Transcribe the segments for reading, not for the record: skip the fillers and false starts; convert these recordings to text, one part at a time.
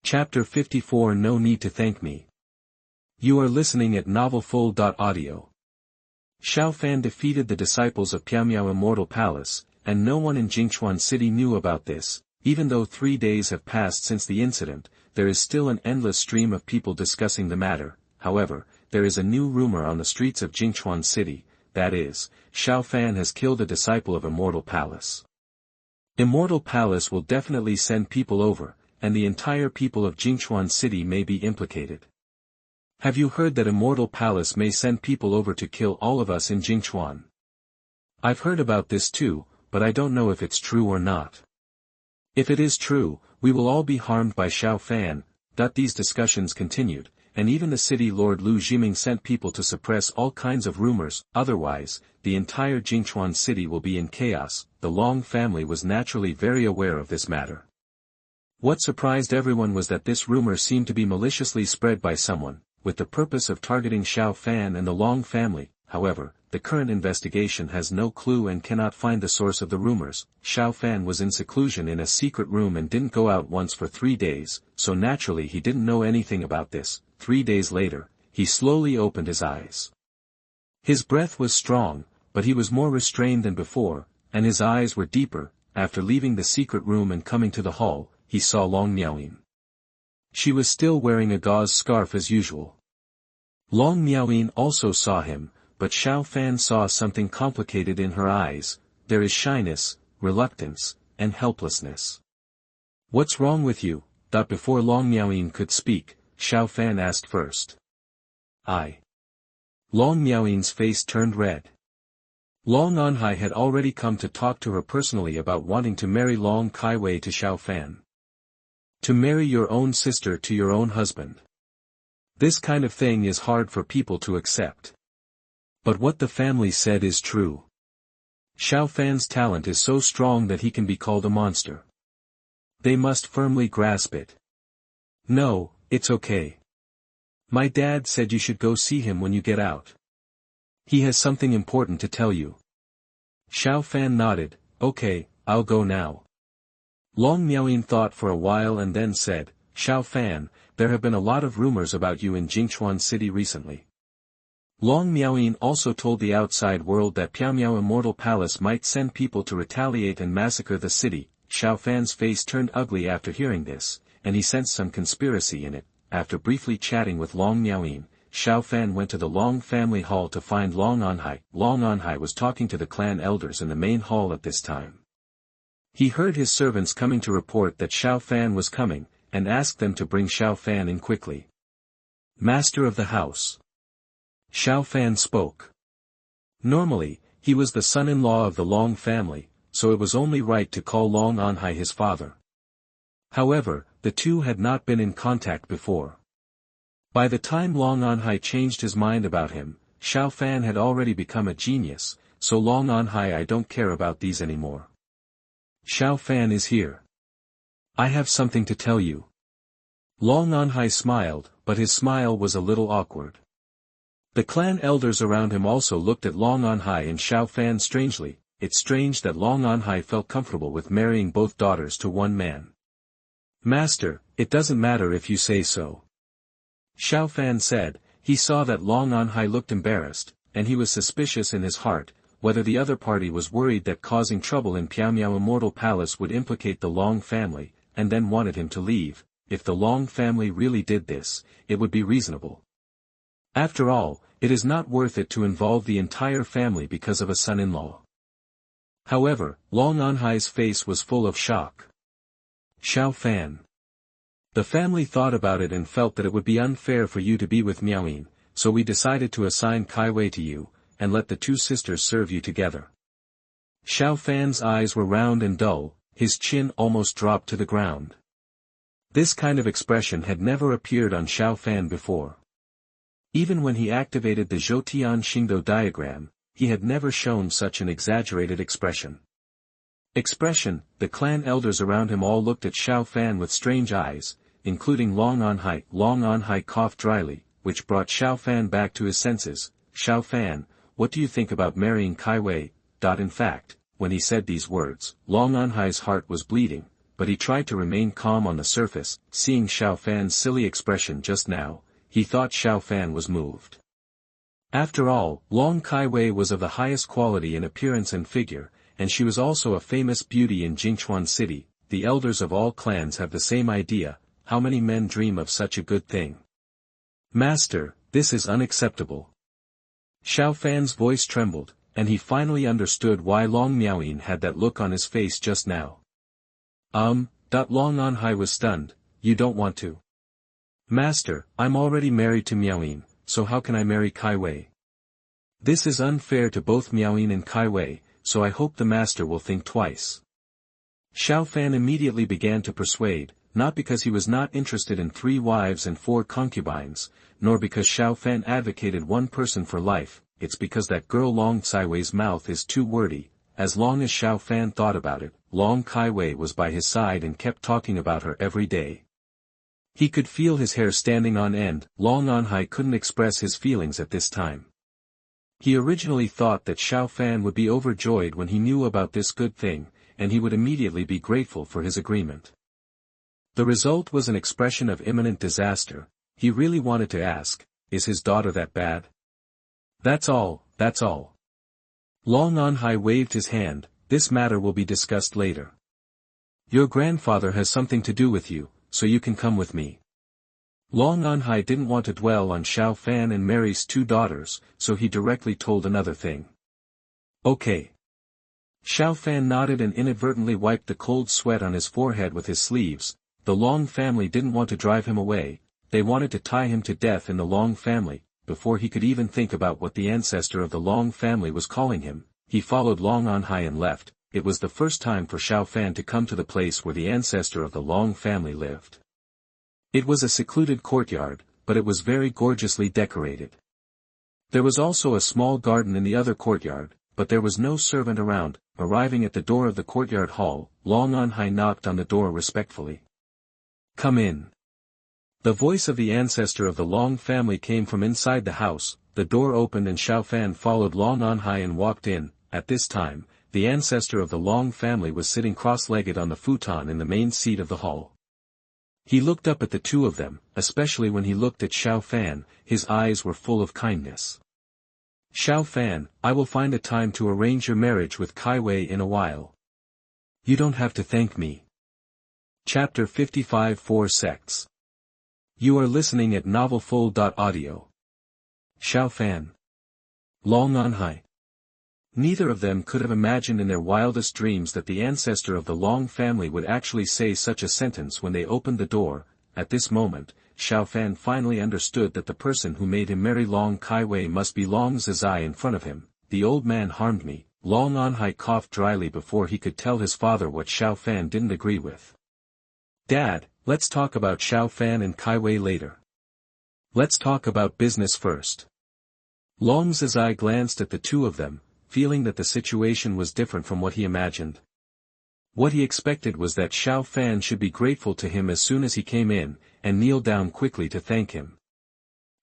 Chapter 54 No Need to Thank Me. You are listening at novelfull.audio. Xiao Fan defeated the disciples of Piamiao Immortal Palace, and no one in Zhoutian City knew about this. Even though 3 days have passed since the incident, there is still an endless stream of people discussing the matter. However, there is a new rumor on the streets of Zhoutian City, that is, Xiao Fan has killed a disciple of Immortal Palace. Immortal Palace will definitely send people over, and the entire people of Zhoutian City may be implicated. Have you heard that Immortal Palace may send people over to kill all of us in Zhoutian? I've heard about this too, but I don't know if it's true or not. If it is true, we will all be harmed by Xiao Fan. These discussions continued, and even the city lord Lu Jiming sent people to suppress all kinds of rumors, otherwise, the entire Zhoutian City will be in chaos. The Long family was naturally very aware of this matter. What surprised everyone was that this rumor seemed to be maliciously spread by someone, with the purpose of targeting Xiao Fan and the Long family. However, the current investigation has no clue and cannot find the source of the rumors. Xiao Fan was in seclusion in a secret room and didn't go out once for 3 days, so naturally he didn't know anything about this. 3 days later, he slowly opened his eyes. His breath was strong, but he was more restrained than before, and his eyes were deeper. After leaving the secret room and coming to the hall, he saw Long Miaoyin. She was still wearing a gauze scarf as usual. Long Miaoyin also saw him, but Xiao Fan saw something complicated in her eyes. There is shyness, reluctance, and helplessness. What's wrong with you? Before Long Miaoyin could speak, Xiao Fan asked first. Long Miaoyin's face turned red. Long Anhai had already come to talk to her personally about wanting to marry Long Kaiwei to Xiao Fan. To marry your own sister to your own husband. This kind of thing is hard for people to accept. But what the family said is true. Xiao Fan's talent is so strong that he can be called a monster. They must firmly grasp it. No, it's okay. My dad said you should go see him when you get out. He has something important to tell you. Xiao Fan nodded. Okay, I'll go now. Long Miaoyin thought for a while and then said, Xiao Fan, there have been a lot of rumors about you in Zhoutian City recently. Long Miaoyin also told the outside world that Piamiao Immortal Palace might send people to retaliate and massacre the city. Xiao Fan's face turned ugly after hearing this, and he sensed some conspiracy in it. After briefly chatting with Long Miaoyin, Xiao Fan went to the Long family hall to find Long Anhai. Long Anhai was talking to the clan elders in the main hall at this time. He heard his servants coming to report that Xiao Fan was coming, and asked them to bring Xiao Fan in quickly. Master of the house. Xiao Fan spoke. Normally, he was the son-in-law of the Long family, so it was only right to call Long Anhai his father. However, the two had not been in contact before. By the time Long Anhai changed his mind about him, Xiao Fan had already become a genius, so Long Anhai, I don't care about these anymore. Xiao Fan is here. I have something to tell you. Long Anhai smiled, but his smile was a little awkward. The clan elders around him also looked at Long Anhai and Xiao Fan strangely. It's strange that Long Anhai felt comfortable with marrying both daughters to one man. Master, it doesn't matter if you say so. Xiao Fan said. He saw that Long Anhai looked embarrassed, and he was suspicious in his heart, whether the other party was worried that causing trouble in Piamiao Immortal Palace would implicate the Long family, and then wanted him to leave. If the Long family really did this, it would be reasonable. After all, it is not worth it to involve the entire family because of a son-in-law. However, Long Anhai's face was full of shock. Xiao Fan. The family thought about it and felt that it would be unfair for you to be with Miaoyin, so we decided to assign Kaiwei to you, and let the two sisters serve you together. Xiao Fan's eyes were round and dull, his chin almost dropped to the ground. This kind of expression had never appeared on Xiao Fan before. Even when he activated the Zhoutian Xingdou diagram, he had never shown such an exaggerated expression. The clan elders around him all looked at Xiao Fan with strange eyes, including Long Anhai. Long Anhai coughed dryly, which brought Xiao Fan back to his senses. Xiao Fan, what do you think about marrying Kaiwei? In fact, when he said these words, Long Anhai's heart was bleeding, but he tried to remain calm on the surface. Seeing Xiao Fan's silly expression just now, he thought Xiao Fan was moved. After all, Long Kaiwei was of the highest quality in appearance and figure, and she was also a famous beauty in Jingchuan City. The elders of all clans have the same idea. How many men dream of such a good thing? Master, this is unacceptable. Xiao Fan's voice trembled, and he finally understood why Long Miaoyin had that look on his face just now. Long Anhai was stunned. You don't want to? Master, I'm already married to Miaoyin, so how can I marry Kaiwei? This is unfair to both Miaoyin and Kaiwei, so I hope the master will think twice. Xiao Fan immediately began to persuade, not because he was not interested in 3 wives and 4 concubines, nor because Xiao Fan advocated one person for life, it's because that girl Long Kaiwei's mouth is too wordy. As long as Xiao Fan thought about it, Long Kaiwei was by his side and kept talking about her every day. He could feel his hair standing on end. Long Anhai couldn't express his feelings at this time. He originally thought that Xiao Fan would be overjoyed when he knew about this good thing, and he would immediately be grateful for his agreement. The result was an expression of imminent disaster. He really wanted to ask, is his daughter that bad? That's all, that's all. Long Anhai waved his hand. This matter will be discussed later. Your grandfather has something to do with you, so you can come with me. Long Anhai didn't want to dwell on Xiao Fan and Mary's 2 daughters, so he directly told another thing. Okay. Xiao Fan nodded and inadvertently wiped the cold sweat on his forehead with his sleeves. The Long family didn't want to drive him away. They wanted to tie him to death in the Long family. Before he could even think about what the ancestor of the Long family was calling him, he followed Long Anhai and left. It was the first time for Xiao Fan to come to the place where the ancestor of the Long family lived. It was a secluded courtyard, but it was very gorgeously decorated. There was also a small garden in the other courtyard, but there was no servant around. Arriving at the door of the courtyard hall, Long Anhai knocked on the door respectfully. Come in. The voice of the ancestor of the Long family came from inside the house. The door opened and Xiao Fan followed Long Anhai and walked in. At this time, the ancestor of the Long family was sitting cross-legged on the futon in the main seat of the hall. He looked up at the 2 of them, especially when he looked at Xiao Fan. His eyes were full of kindness. Xiao Fan, I will find a time to arrange your marriage with Kaiwei in a while. You don't have to thank me. Chapter 55 4 Sects. You are listening at novelfull.audio. Xiao Fan. Long Anhai. Neither of them could have imagined in their wildest dreams that the ancestor of the Long family would actually say such a sentence when they opened the door. At this moment, Xiao Fan finally understood that the person who made him marry Long Kaiwei must be Long Zizai in front of him. The old man harmed me. Long Anhai coughed dryly before he could tell his father what Xiao Fan didn't agree with. Dad, let's talk about Xiao Fan and Kaiwei later. Let's talk about business first. Long Zizai glanced at the 2 of them, feeling that the situation was different from what he imagined. What he expected was that Xiao Fan should be grateful to him as soon as he came in, and kneel down quickly to thank him.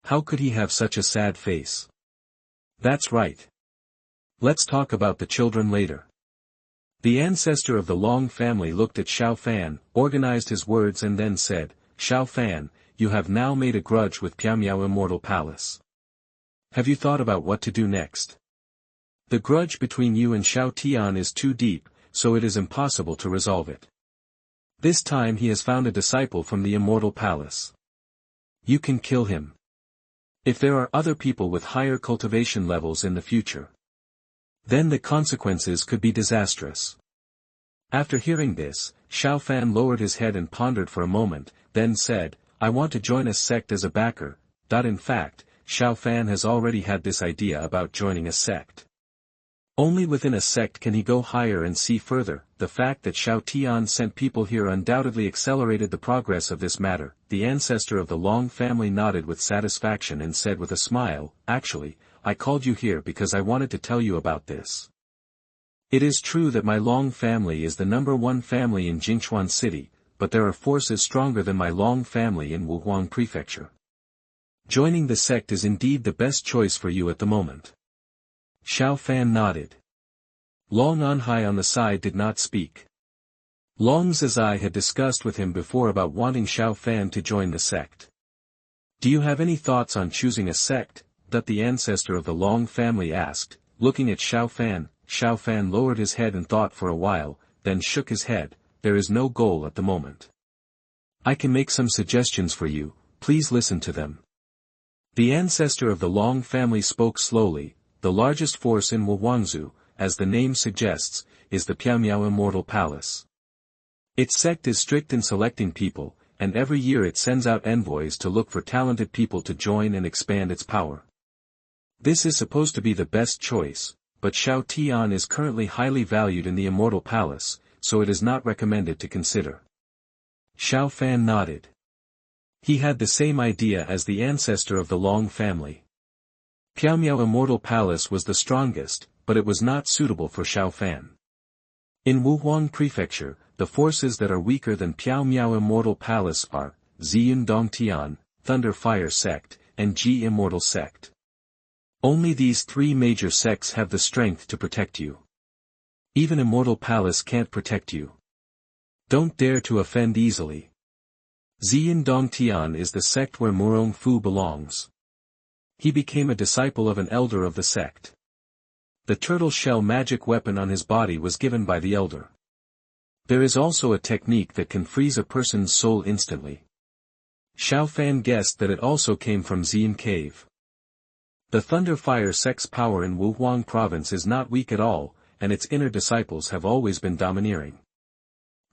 How could he have such a sad face? That's right. Let's talk about the children later. The ancestor of the Long family looked at Xiao Fan, organized his words and then said, Xiao Fan, you have now made a grudge with Piamiao Immortal Palace. Have you thought about what to do next? The grudge between you and Xiao Tian is too deep, so it is impossible to resolve it. This time he has found a disciple from the Immortal Palace. You can kill him. If there are other people with higher cultivation levels in the future, then the consequences could be disastrous. After hearing this, Xiao Fan lowered his head and pondered for a moment, then said, I want to join a sect as a backer. In fact, Xiao Fan has already had this idea about joining a sect. Only within a sect can he go higher and see further. The fact that Xiao Tian sent people here undoubtedly accelerated the progress of this matter. The ancestor of the Long family nodded with satisfaction and said with a smile, Actually, I called you here because I wanted to tell you about this. It is true that my Long family is the #1 family in Jingchuan City, but there are forces stronger than my Long family in Wuhuang Prefecture. Joining the sect is indeed the best choice for you at the moment. Xiao Fan nodded. Long Anhai on the side did not speak. Long Zizai had discussed with him before about wanting Xiao Fan to join the sect. Do you have any thoughts on choosing a sect? That the ancestor of the Long family asked, looking at Xiao Fan. Xiao Fan lowered his head and thought for a while, then shook his head. There is no goal at the moment. I can make some suggestions for you, please listen to them. The ancestor of the Long family spoke slowly. The largest force in Wuhuangzhou, as the name suggests, is the Piaomiao Immortal Palace. Its sect is strict in selecting people, and every year it sends out envoys to look for talented people to join and expand its power. This is supposed to be the best choice, but Xiao Tian is currently highly valued in the Immortal Palace, so it is not recommended to consider. Xiao Fan nodded. He had the same idea as the ancestor of the Long family. Piaomiao Immortal Palace was the strongest, but it was not suitable for Xiao Fan. In Wuhuang Prefecture, the forces that are weaker than Piaomiao Immortal Palace are Ziyun Dongtian, Thunder Fire Sect, and Ji Immortal Sect. Only these three major sects have the strength to protect you. Even Immortal Palace can't protect you. Don't dare to offend easily. Ziyun Dongtian is the sect where Murong Fu belongs. He became a disciple of an elder of the sect. The turtle shell magic weapon on his body was given by the elder. There is also a technique that can freeze a person's soul instantly. Xiao Fan guessed that it also came from Ziyun Cave. The Thunder Fire Sect's power in Wuhuang province is not weak at all, and its inner disciples have always been domineering.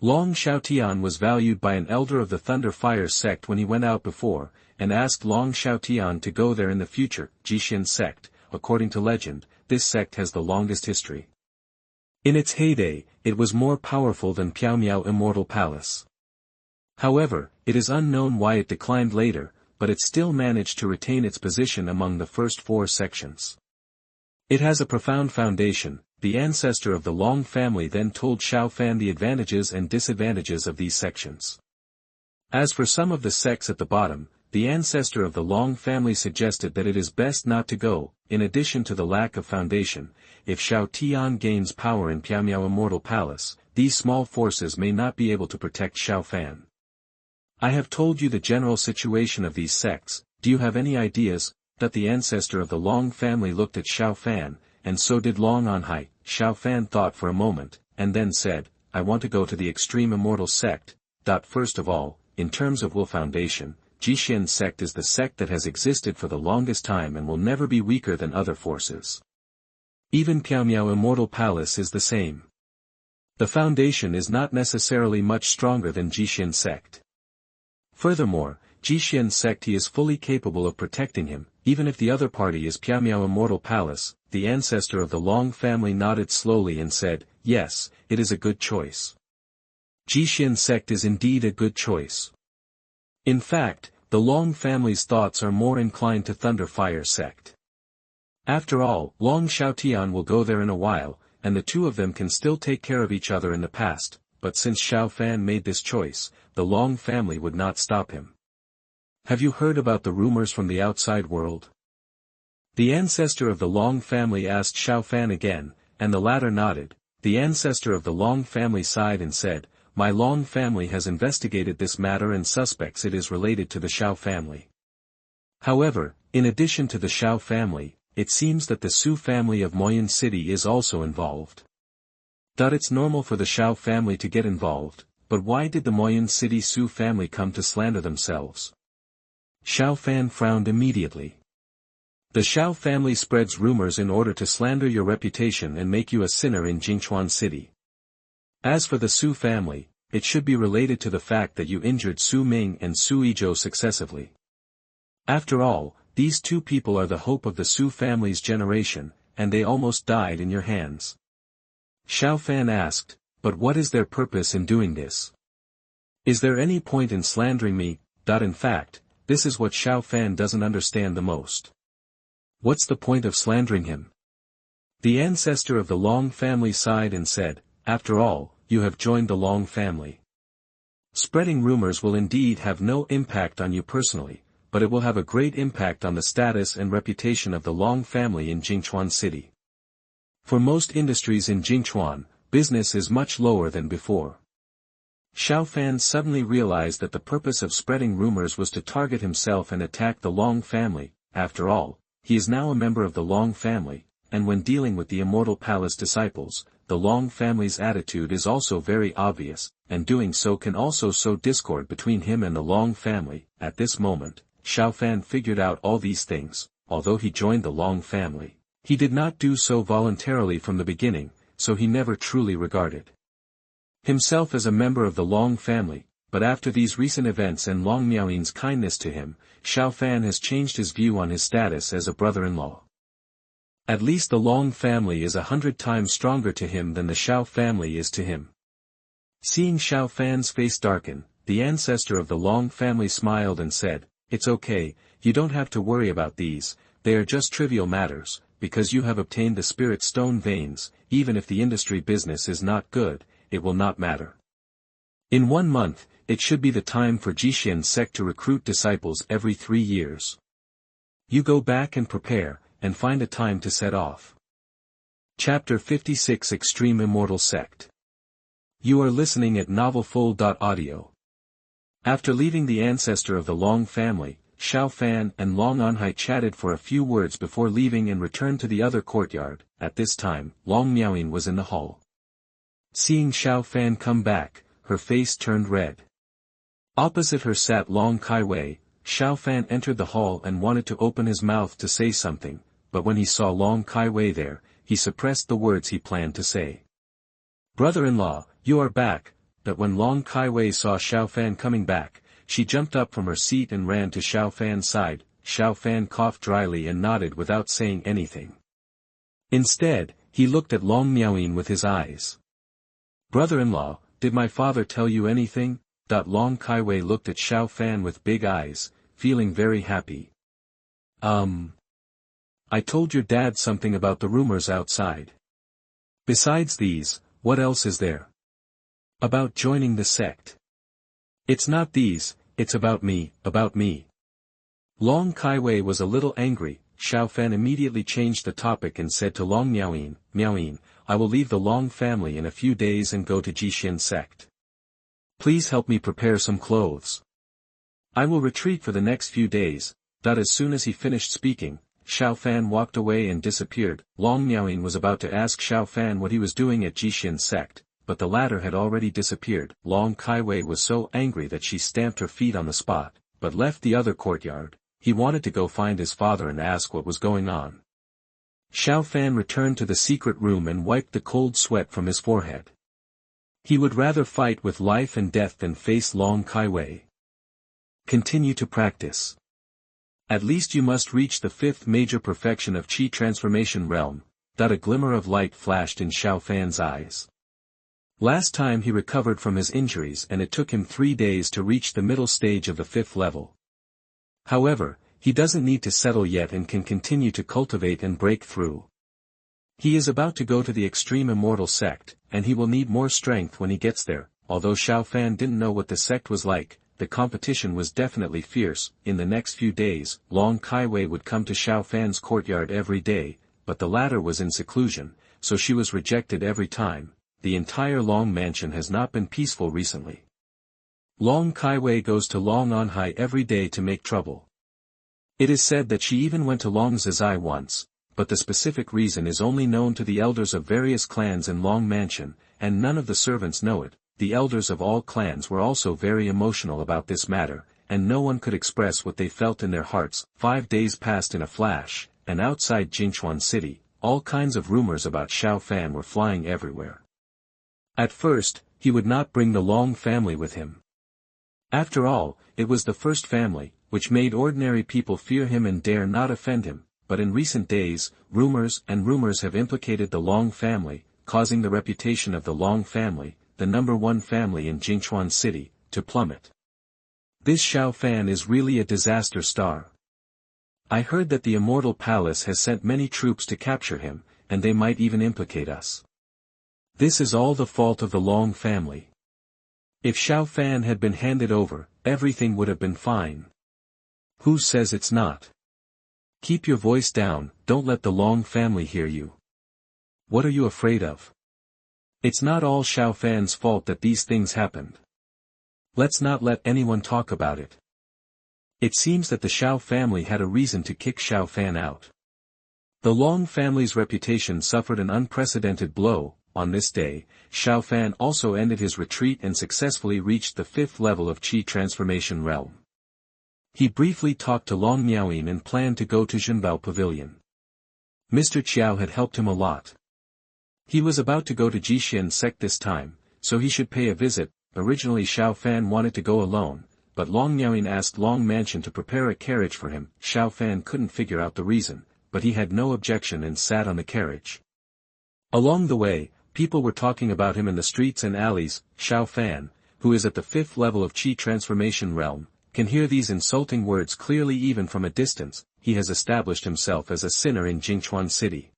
Long Xiaotian was valued by an elder of the Thunder Fire Sect when he went out before, and asked Long Xiaotian to go there in the future. Zhoutian Sect, according to legend, this sect has the longest history. In its heyday, it was more powerful than Piaomiao Immortal Palace. However, it is unknown why it declined later, but it still managed to retain its position among the first four sections. It has a profound foundation. The ancestor of the Long family then told Xiao Fan the advantages and disadvantages of these sections. As for some of the sects at the bottom, the ancestor of the Long family suggested that it is best not to go. In addition to the lack of foundation, if Xiao Tian gains power in Piaomiao Immortal Palace, these small forces may not be able to protect Xiao Fan. I have told you the general situation of these sects. Do you have any ideas? That the ancestor of the Long family looked at Xiao Fan, and so did Long Anhai. Xiao Fan thought for a moment, and then said, I want to go to the extreme immortal sect. First of all, in terms of will foundation, Zhoutian Sect is the sect that has existed for the longest time and will never be weaker than other forces. Even Piaomiao Immortal Palace is the same. The foundation is not necessarily much stronger than Zhoutian Sect. Furthermore, Zhoutian Sect he is fully capable of protecting him, even if the other party is Piaomiao Immortal Palace. The ancestor of the Long family nodded slowly and said, yes, it is a good choice. Zhoutian Sect is indeed a good choice. In fact, the Long family's thoughts are more inclined to Thunder Fire Sect. After all, Long Xiaotian will go there in a while, and the two of them can still take care of each other in the past, but since Xiao Fan made this choice, the Long family would not stop him. Have you heard about the rumors from the outside world? The ancestor of the Long family asked Xiao Fan again, and the latter nodded. The ancestor of the Long family sighed and said, my Long family has investigated this matter and suspects it is related to the Xiao family. However, in addition to the Xiao family, it seems that the Su family of Moyan City is also involved. It's normal for the Xiao family to get involved, but why did the Moyan City Su family come to slander themselves? Xiao Fan frowned immediately. The Xiao family spreads rumors in order to slander your reputation and make you a sinner in Jingchuan City. As for the Su family, it should be related to the fact that you injured Su Ming and Su Yizhou successively. After all, these two people are the hope of the Su family's generation, and they almost died in your hands. Xiao Fan asked, but what is their purpose in doing this? Is there any point in slandering me? In fact, this is what Xiao Fan doesn't understand the most. What's the point of slandering him? The ancestor of the Long family sighed and said, after all, you have joined the Long family. Spreading rumors will indeed have no impact on you personally, but it will have a great impact on the status and reputation of the Long family in Jingchuan City. For most industries in Jingchuan, business is much lower than before. Xiao Fan suddenly realized that the purpose of spreading rumors was to target himself and attack the Long family. After all, he is now a member of the Long family, and when dealing with the Immortal Palace disciples, the Long family's attitude is also very obvious, and doing so can also sow discord between him and the Long family. At this moment, Xiao Fan figured out all these things. Although he joined the Long family, he did not do so voluntarily from the beginning, so he never truly regarded himself as a member of the Long family, but after these recent events and Long Miaoyin's kindness to him, Xiao Fan has changed his view on his status as a brother-in-law. At least the Long family is 100 times stronger to him than the Xiao family is to him. Seeing Xiao Fan's face darken, the ancestor of the Long family smiled and said, "It's okay, you don't have to worry about these, they are just trivial matters, because you have obtained the spirit stone veins. Even if the industry business is not good, it will not matter. In 1 month, it should be the time for Zhoutian Sect to recruit disciples every 3 years. You go back and prepare, and find a time to set off." Chapter 56 Extreme Immortal Sect. You are listening at novelfull.audio. After leaving the ancestor of the Long family, Xiao Fan and Long Anhai chatted for a few words before leaving and returned to the other courtyard. At this time, Long Miaoyin was in the hall. Seeing Xiao Fan come back, her face turned red. Opposite her sat Long Kaiwei. Xiao Fan entered the hall and wanted to open his mouth to say something, but when he saw Long Kaiwei there, he suppressed the words he planned to say. "Brother-in-law, you are back." But when Long Kaiwei saw Xiao Fan coming back, she jumped up from her seat and ran to Xiao Fan's side. Xiao Fan coughed dryly and nodded without saying anything. Instead, he looked at Long Miaoyin with his eyes. "Brother-in-law, did my father tell you anything?" Long Kaiwei looked at Xiao Fan with big eyes, feeling very happy. I told your dad something about the rumors outside. Besides these, what else is there? About joining the sect. It's not these, it's about me, about me. Long Kaiwei was a little angry. Xiao Fan immediately changed the topic and said to Long Miaoyin, "Miaoyin, I will leave the Long family in a few days and go to Zhoutian Sect. Please help me prepare some clothes. I will retreat for the next few days." As soon as he finished speaking, Xiao Fan walked away and disappeared. Long Miaoyin was about to ask Xiao Fan what he was doing at Zhoutian Sect, but the latter had already disappeared. Long Kaiwei was so angry that she stamped her feet on the spot, but left the other courtyard. He wanted to go find his father and ask what was going on. Xiao Fan returned to the secret room and wiped the cold sweat from his forehead. He would rather fight with life and death than face Long Kaiwei. Continue to practice. At least you must reach the 5th major perfection of Qi transformation realm. A glimmer of light flashed in Xiao Fan's eyes. Last time he recovered from his injuries and it took him 3 days to reach the middle stage of the 5th level. However, he doesn't need to settle yet and can continue to cultivate and break through. He is about to go to the extreme immortal sect, and he will need more strength when he gets there. Although Xiao Fan didn't know what the sect was like, the competition was definitely fierce. In the next few days, Long Kaiwei would come to Xiao Fan's courtyard every day, but the latter was in seclusion, so she was rejected every time. The entire Long mansion has not been peaceful recently. Long Kaiwei goes to Long Anhai every day to make trouble. It is said that she even went to Long Zizai once, but the specific reason is only known to the elders of various clans in Long Mansion, and none of the servants know it. The elders of all clans were also very emotional about this matter, and no one could express what they felt in their hearts. 5 days passed in a flash, and outside Jingchuan City, all kinds of rumors about Xiao Fan were flying everywhere. At first, he would not bring the Long family with him. After all, it was the first family, which made ordinary people fear him and dare not offend him. But in recent days, rumors have implicated the Long family, causing the reputation of the Long family, the #1 family in Jingchuan City, to plummet. This Xiao Fan is really a disaster star. I heard that the Immortal Palace has sent many troops to capture him, and they might even implicate us. This is all the fault of the Long family. If Xiao Fan had been handed over, everything would have been fine. Who says it's not? Keep your voice down, don't let the Long family hear you. What are you afraid of? It's not all Xiao Fan's fault that these things happened. Let's not let anyone talk about it. It seems that the Xiao family had a reason to kick Xiao Fan out. The Long family's reputation suffered an unprecedented blow. On this day, Xiao Fan also ended his retreat and successfully reached the 5th level of Qi transformation realm. He briefly talked to Long Miaoyin and planned to go to Zhenbao Pavilion. Mr. Qiao had helped him a lot. He was about to go to Zhoutian Sect this time, so he should pay a visit. Originally Xiao Fan wanted to go alone, but Long Miaoyin asked Long Mansion to prepare a carriage for him. Xiao Fan couldn't figure out the reason, but he had no objection and sat on the carriage. Along the way, people were talking about him in the streets and alleys. Xiao Fan, who is at the 5th level of Qi transformation realm, can hear these insulting words clearly even from a distance. He has established himself as a sinner in Jingchuan City.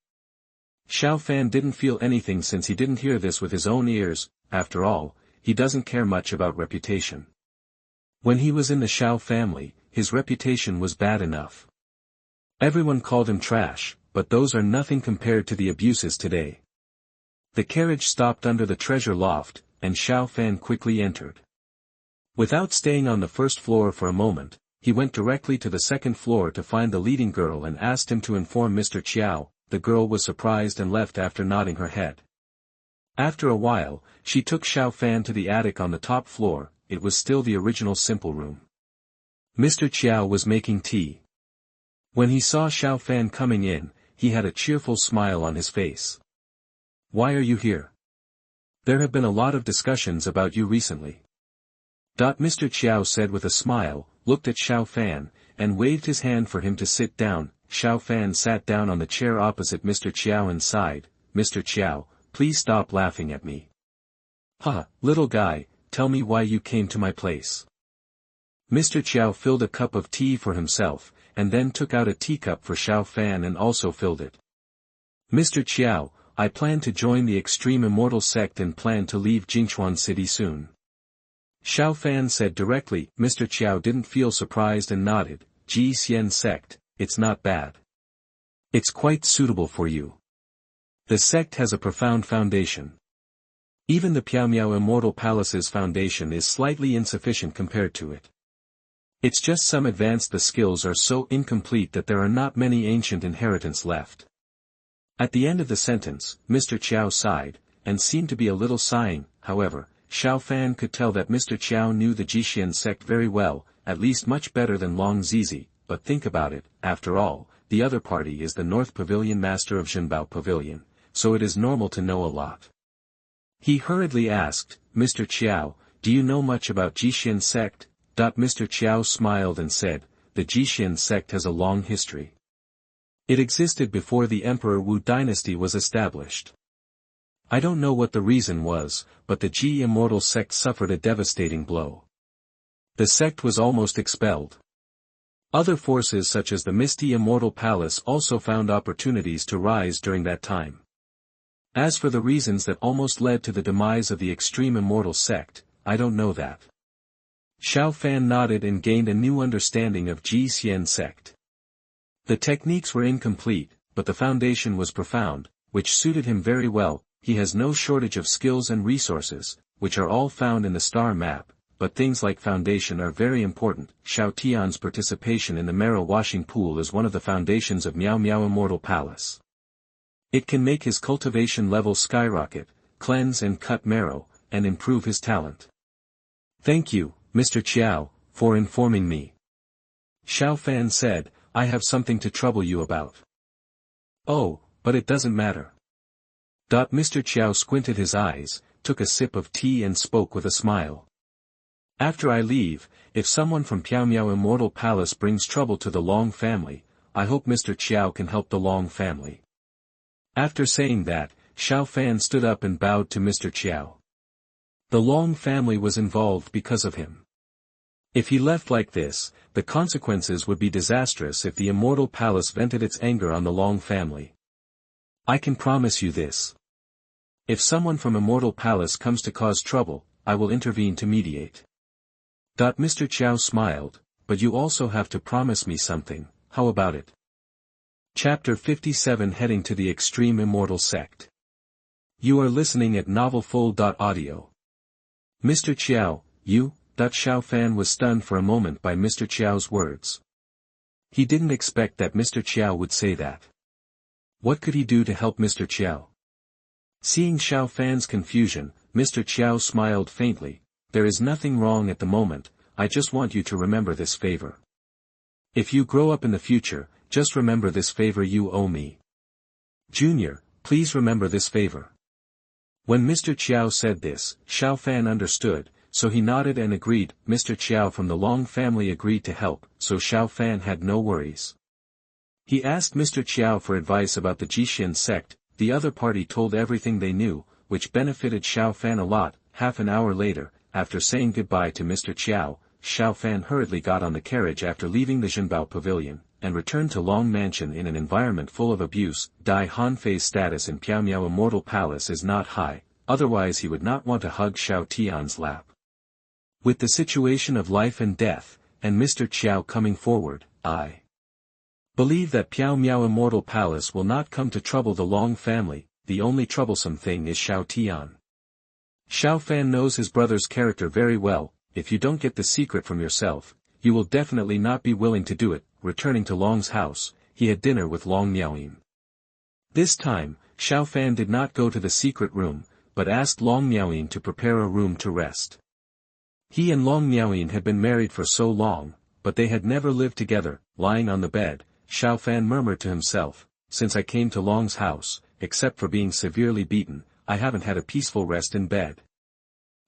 Xiao Fan didn't feel anything since he didn't hear this with his own ears. After all, he doesn't care much about reputation. When he was in the Xiao family, his reputation was bad enough. Everyone called him trash, but those are nothing compared to the abuses today. The carriage stopped under the treasure loft, and Xiao Fan quickly entered. Without staying on the 1st floor for a moment, he went directly to the 2nd floor to find the leading girl and asked him to inform Mr. Qiao. The girl was surprised and left after nodding her head. After a while, she took Xiao Fan to the attic on the top floor. It was still the original simple room. Mr. Qiao was making tea. When he saw Xiao Fan coming in, he had a cheerful smile on his face. "Why are you here? There have been a lot of discussions about you recently." Mr. Qiao said with a smile, looked at Xiao Fan, and waved his hand for him to sit down. Xiao Fan sat down on the chair opposite Mr. Qiao and sighed. "Mr. Qiao, please stop laughing at me." "Ha, little guy, tell me why you came to my place." Mr. Qiao filled a cup of tea for himself, and then took out a teacup for Xiao Fan and also filled it. "Mr. Qiao, I plan to join the extreme Immortal sect and plan to leave Jingchuan City soon." Xiao Fan said directly. Mr. Qiao didn't feel surprised and nodded. Xian sect, it's not bad. It's quite suitable for you. The sect has a profound foundation. Even the Piaomiao Immortal Palace's foundation is slightly insufficient compared to it. It's just some advanced. The skills are so incomplete that there are not many ancient inheritance left. At the end of the sentence, Mr. Qiao sighed, and seemed to be a little sighing. However, Xiao Fan could tell that Mr. Qiao knew the Zhoutian sect very well, at least much better than Long Zizi. But think about it, after all, the other party is the North Pavilion master of Zhenbao Pavilion, so it is normal to know a lot. He hurriedly asked, "Mr. Qiao, do you know much about Zhoutian sect?" Mr. Qiao smiled and said, "The Zhoutian sect has a long history. It existed before the Emperor Wu dynasty was established. I don't know what the reason was, but the Ji Immortal sect suffered a devastating blow. The sect was almost expelled. Other forces such as the Misty Immortal Palace also found opportunities to rise during that time. As for the reasons that almost led to the demise of the extreme Immortal sect, I don't know that." Xiao Fan nodded and gained a new understanding of Zhoutian sect. The techniques were incomplete, but the foundation was profound, which suited him very well. He has no shortage of skills and resources, which are all found in the star map, but things like foundation are very important. Xiao Tian's participation in the marrow washing pool is one of the foundations of Miao Miao Immortal Palace. It can make his cultivation level skyrocket, cleanse and cut marrow, and improve his talent. "Thank you, Mr. Qiao, for informing me." Xiao Fan said, "I have something to trouble you about." "Oh, but it doesn't matter." Mr. Qiao squinted his eyes, took a sip of tea and spoke with a smile. "After I leave, if someone from Piaomiao Immortal Palace brings trouble to the Long family, I hope Mr. Qiao can help the Long family." After saying that, Xiao Fan stood up and bowed to Mr. Qiao. The Long family was involved because of him. If he left like this, the consequences would be disastrous if the Immortal Palace vented its anger on the Long family. I can promise you this. If someone from Immortal Palace comes to cause trouble, I will intervene to mediate. Mr. Qiao smiled, "But you also have to promise me something. How about it?" Chapter 57 Heading to the Extreme Immortal Sect. You are listening at novelfull.audio. Mr. Qiao, you, Xiao Fan was stunned for a moment by Mr. Qiao's words. He didn't expect that Mr. Qiao would say that. What could he do to help Mr. Qiao? Seeing Xiao Fan's confusion, Mr. Qiao smiled faintly. There is nothing wrong at the moment, I just want you to remember this favor. If you grow up in the future, just remember this favor you owe me. Junior, please remember this favor. When Mr. Qiao said this, Xiao Fan understood, so he nodded and agreed. Mr. Qiao from the Long family agreed to help, so Xiao Fan had no worries. He asked Mr. Qiao for advice about the Zhoutian sect. The other party told everything they knew, which benefited Xiao Fan a lot. Half an hour later, after saying goodbye to Mr. Qiao, Xiao Fan hurriedly got on the carriage after leaving the Zhenbao pavilion, and returned to Long Mansion in an environment full of abuse. Dai Hanfei's status in Piaomiao Immortal Palace is not high, otherwise he would not want to hug Xiao Tian's lap. With the situation of life and death, and Mr. Qiao coming forward, I believe that Piaomiao Immortal Palace will not come to trouble the Long family. The only troublesome thing is Xiao Tian. Xiao Fan knows his brother's character very well. If you don't get the secret from yourself, you will definitely not be willing to do it. Returning to Long's house, he had dinner with Long Miaoyin. This time, Xiao Fan did not go to the secret room, but asked Long Miaoyin to prepare a room to rest. He and Long Miaoyin had been married for so long, but they had never lived together. Lying on the bed, Xiao Fan murmured to himself, since I came to Long's house, except for being severely beaten, I haven't had a peaceful rest in bed.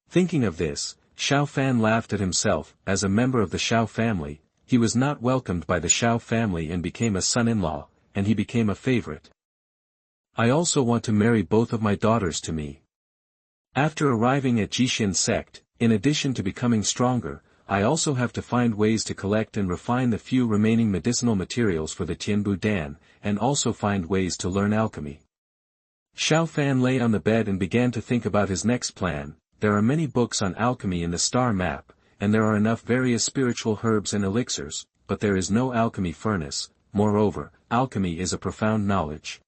Thinking of this, Xiao Fan laughed at himself. As a member of the Xiao family, he was not welcomed by the Xiao family and became a son-in-law, and he became a favorite. I also want to marry both of my daughters to me. After arriving at Zhoutian sect, in addition to becoming stronger, I also have to find ways to collect and refine the few remaining medicinal materials for the Tianbu Dan, and also find ways to learn alchemy. Xiao Fan lay on the bed and began to think about his next plan. There are many books on alchemy in the star map, and there are enough various spiritual herbs and elixirs, but there is no alchemy furnace. Moreover, alchemy is a profound knowledge.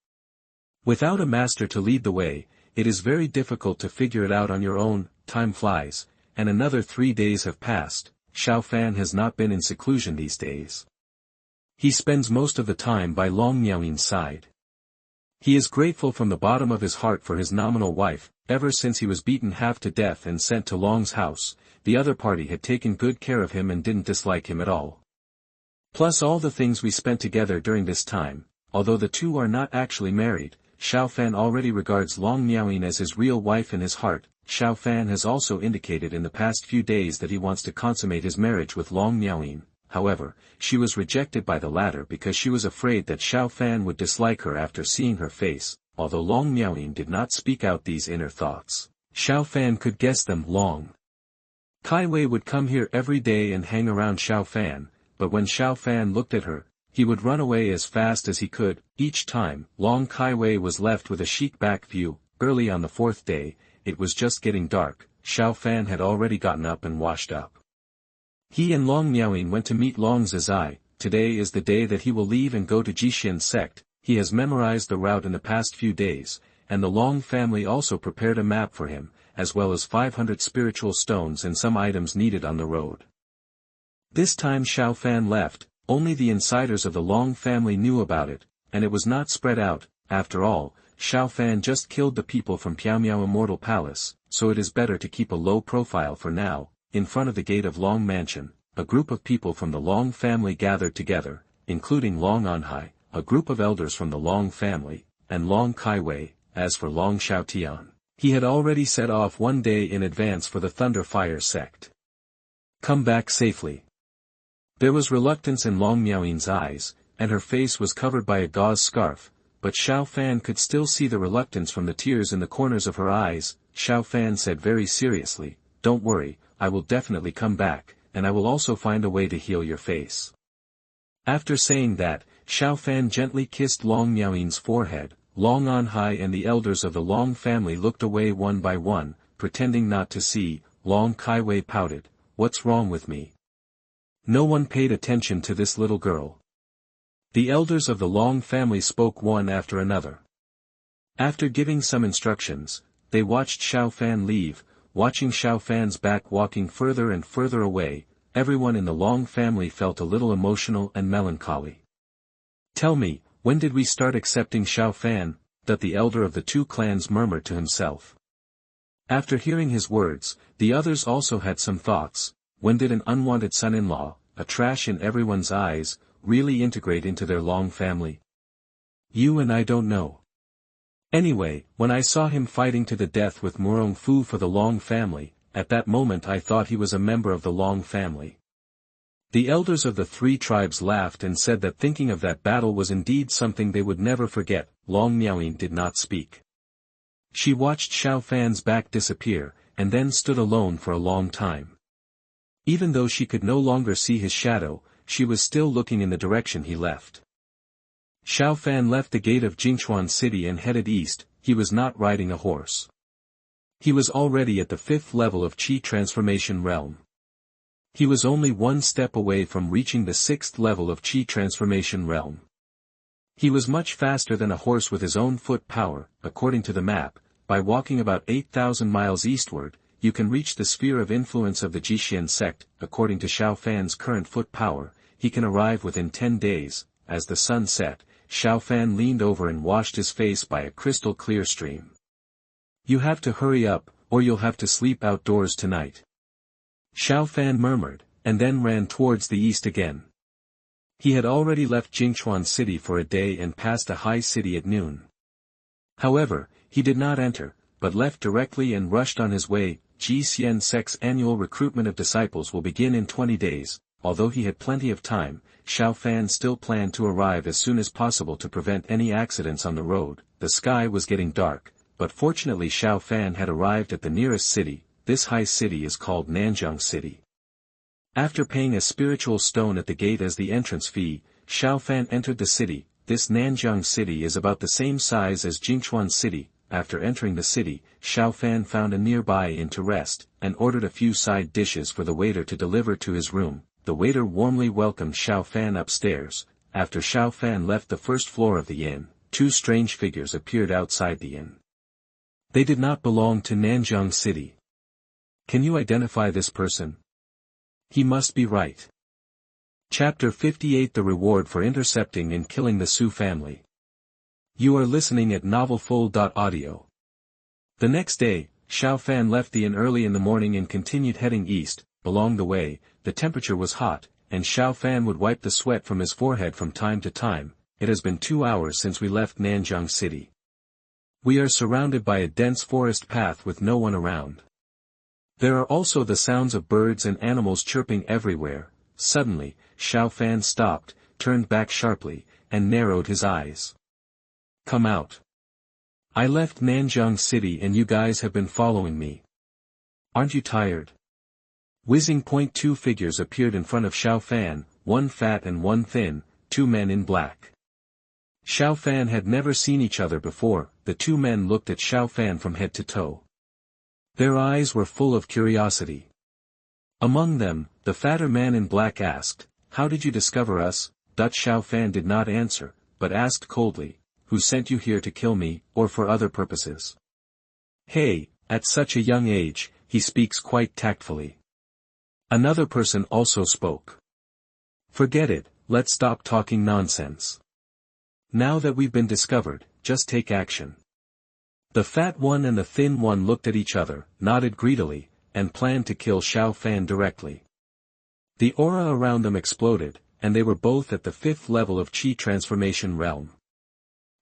Without a master to lead the way, it is very difficult to figure it out on your own. Time flies, and another 3 days have passed. Xiao Fan has not been in seclusion these days. He spends most of the time by Long Miaoyin's side. He is grateful from the bottom of his heart for his nominal wife. Ever since he was beaten half to death and sent to Long's house, the other party had taken good care of him and didn't dislike him at all. Plus all the things we spent together during this time, although the two are not actually married, Xiao Fan already regards Long Miaoyin as his real wife in his heart. Xiao Fan has also indicated in the past few days that he wants to consummate his marriage with Long Miaoyin. However, she was rejected by the latter because she was afraid that Xiao Fan would dislike her after seeing her face. Although Long Miaoyin did not speak out these inner thoughts, Xiao Fan could guess them. Long Kaiwei would come here every day and hang around Xiao Fan, but when Xiao Fan looked at her, he would run away as fast as he could. Each time, Long Kaiwei was left with a chic back view. Early on the 4th day, it was just getting dark. Xiao Fan had already gotten up and washed up. He and Long Miaoyin went to meet Long Zizai. Today is the day that he will leave and go to Zhoutian sect. He has memorized the route in the past few days, and the Long family also prepared a map for him, as well as 500 spiritual stones and some items needed on the road. This time Xiao Fan left, only the insiders of the Long family knew about it, and it was not spread out. After all, Xiao Fan just killed the people from Piaomiao Immortal Palace, so it is better to keep a low profile for now. In front of the gate of Long Mansion, a group of people from the Long family gathered together, including Long Anhai, a group of elders from the Long family, and Long Kaiwei. As for Long Xiaotian, he had already set off 1 day in advance for the Thunder Fire sect. Come back safely. There was reluctance in Long Miaoyin's eyes, and her face was covered by a gauze scarf, but Xiao Fan could still see the reluctance from the tears in the corners of her eyes. Xiao Fan said very seriously, "Don't worry, I will definitely come back, and I will also find a way to heal your face." After saying that, Xiao Fan gently kissed Long Miaoyin's forehead. Long Anhai and the elders of the Long family looked away one by one, pretending not to see. Long Kaiwei pouted, "What's wrong with me?" No one paid attention to this little girl. The elders of the Long family spoke one after another. After giving some instructions, they watched Xiao Fan leave. watching Xiao Fan's back walking further and further away, everyone in the Long family felt a little emotional and melancholy. "Tell me, when did we start accepting Xiao Fan?" that the elder of the two clans murmured to himself. After hearing his words, the others also had some thoughts. When did an unwanted son-in-law, a trash in everyone's eyes, really integrate into their Long family? You and I don't know. Anyway, when I saw him fighting to the death with Murong Fu for the Long family, at that moment I thought he was a member of the Long family. The elders of the three tribes laughed and said that thinking of that battle was indeed something they would never forget. Long Miaoyin did not speak. She watched Xiao Fan's back disappear, and then stood alone for a long time. Even though she could no longer see his shadow, she was still looking in the direction he left. Xiao Fan left the gate of Jingchuan City and headed east. He was not riding a horse. He was already at the 5th level of Qi transformation realm. He was only one step away from reaching the 6th level of Qi transformation realm. He was much faster than a horse with his own foot power. According to the map, by walking about 8,000 miles eastward, you can reach the sphere of influence of the Zhoutian sect. According to Xiao Fan's current foot power, he can arrive within 10 days. As the sun set, Xiao Fan leaned over and washed his face by a crystal clear stream. "You have to hurry up, or you'll have to sleep outdoors tonight," Xiao Fan murmured, and then ran towards the east again. He had already left Jingchuan City for a day and passed a high city at noon. However, he did not enter, but left directly and rushed on his way. Xian Sect's annual recruitment of disciples will begin in 20 days. Although he had plenty of time, Xiao Fan still planned to arrive as soon as possible to prevent any accidents on the road. The sky was getting dark, but fortunately Xiao Fan had arrived at the nearest city. This high city is called Nanjing City. After paying a spiritual stone at the gate as the entrance fee, Xiao Fan entered the city. This Nanjing City is about the same size as Jingchuan City. After entering the city, Xiao Fan found a nearby inn to rest, and ordered a few side dishes for the waiter to deliver to his room. The waiter warmly welcomed Xiao Fan upstairs. After Xiao Fan left the first floor of the inn, two strange figures appeared outside the inn. They did not belong to Nanjing City. "Can you identify this person? He must be right." Chapter 58 The Reward for Intercepting and Killing the Su Family. You are listening at novelfull.audio. The next day, Xiao Fan left the inn early in the morning and continued heading east. Along the way, the temperature was hot, and Xiao Fan would wipe the sweat from his forehead from time to time. "It has been 2 hours since we left Nanjing City. We are surrounded by a dense forest path with no one around. There are also the sounds of birds and animals chirping everywhere." Suddenly, Xiao Fan stopped, turned back sharply, and narrowed his eyes. "Come out. I left Nanjing City and you guys have been following me. Aren't you tired?" Whizzing. Two figures appeared in front of Xiao Fan, one fat and one thin, two men in black. Xiao Fan had never seen each other before. The two men looked at Xiao Fan from head to toe. Their eyes were full of curiosity. Among them, the fatter man in black asked, "How did you discover us?" Xiao Fan did not answer, but asked coldly, "Who sent you here to kill me, or for other purposes?" "Hey, at such a young age, he speaks quite tactfully." Another person also spoke. "Forget it, let's stop talking nonsense. Now that we've been discovered, just take action." The fat one and the thin one looked at each other, nodded greedily, and planned to kill Xiao Fan directly. The aura around them exploded, and they were both at the 5th level of Qi transformation realm.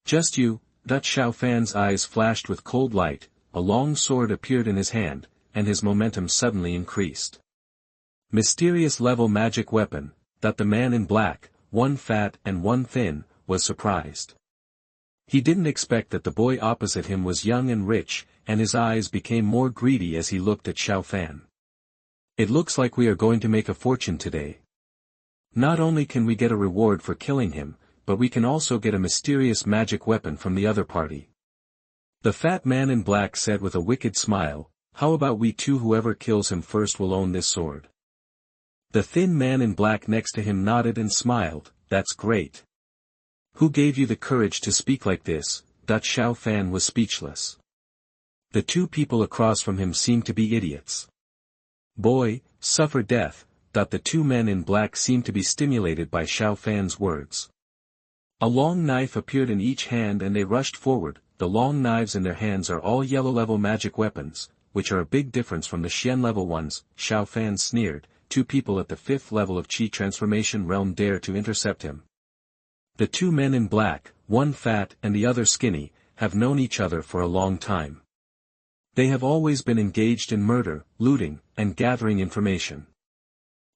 "Just you?" Xiao Fan's eyes flashed with cold light. A long sword appeared in his hand, and his momentum suddenly increased. Mysterious level magic weapon. The man in black, one fat and one thin, was surprised. He didn't expect that the boy opposite him was young and rich, and his eyes became more greedy as he looked at Xiao Fan. "It looks like we are going to make a fortune today. Not only can we get a reward for killing him, but we can also get a mysterious magic weapon from the other party." The fat man in black said with a wicked smile, "How about we two? Whoever kills him first will own this sword." The thin man in black next to him nodded and smiled, "That's great. Who gave you the courage to speak like this?" Xiao Fan was speechless. The two people across from him seemed to be idiots. Boy, suffer death. The two men in black seemed to be stimulated by Xiao Fan's words. A long knife appeared in each hand and they rushed forward. The long knives in their hands are all yellow-level magic weapons, which are a big difference from the Xian-level ones. Xiao Fan sneered. Two people at the 5th level of Qi transformation realm dare to intercept him. The two men in black, one fat and the other skinny, have known each other for a long time. They have always been engaged in murder, looting, and gathering information.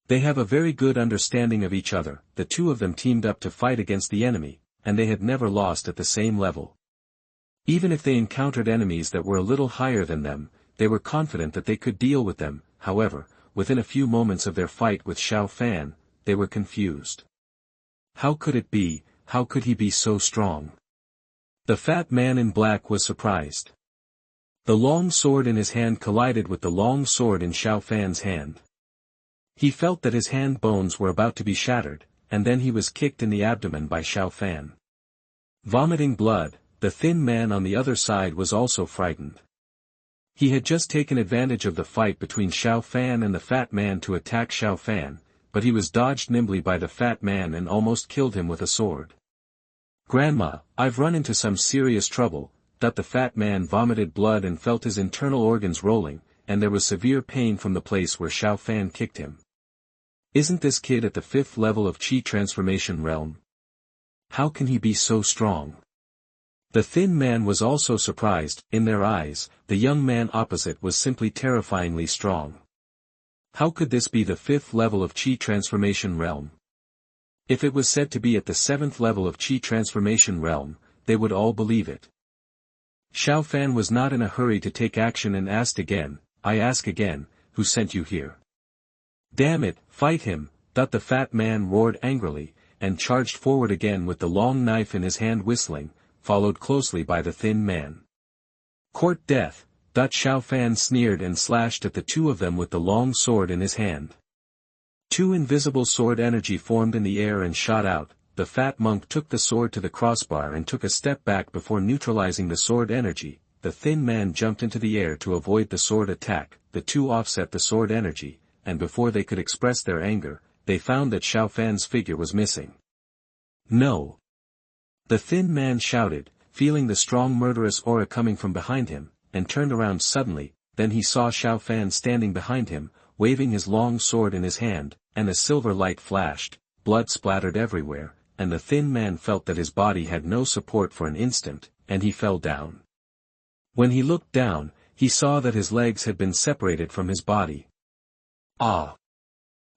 They have a very good understanding of each other. The two of them teamed up to fight against the enemy, and they had never lost at the same level. Even if they encountered enemies that were a little higher than them, they were confident that they could deal with them. However, within a few moments of their fight with Xiao Fan, they were confused. How could it be? How could he be so strong? The fat man in black was surprised. The long sword in his hand collided with the long sword in Xiao Fan's hand. He felt that his hand bones were about to be shattered, and then he was kicked in the abdomen by Xiao Fan. Vomiting blood, the thin man on the other side was also frightened. He had just taken advantage of the fight between Xiao Fan and the fat man to attack Xiao Fan, but he was dodged nimbly by the fat man and almost killed him with a sword. "Grandma, I've run into some serious trouble." The fat man vomited blood and felt his internal organs rolling, and there was severe pain from the place where Xiao Fan kicked him. Isn't this kid at the 5th level of Qi transformation realm? How can he be so strong? The thin man was also surprised. In their eyes, the young man opposite was simply terrifyingly strong. How could this be the 5th level of Qi transformation realm? If it was said to be at the 7th level of Qi transformation realm, they would all believe it. Xiao Fan was not in a hurry to take action and asked again, "I ask again, who sent you here?" "Damn it, fight him!" The fat man roared angrily, and charged forward again with the long knife in his hand whistling, followed closely by the thin man. "Court death!" Xiao Fan sneered and slashed at the two of them with the long sword in his hand. Two invisible sword energy formed in the air and shot out. The fat monk took the sword to the crossbar and took a step back before neutralizing the sword energy. The thin man jumped into the air to avoid the sword attack. The two offset the sword energy, and before they could express their anger, they found that Xiao Fan's figure was missing. "No!" The thin man shouted, feeling the strong murderous aura coming from behind him, and turned around suddenly. Then he saw Xiao Fan standing behind him, waving his long sword in his hand, and a silver light flashed. Blood splattered everywhere, and the thin man felt that his body had no support for an instant, and he fell down. When he looked down, he saw that his legs had been separated from his body. "Ah!"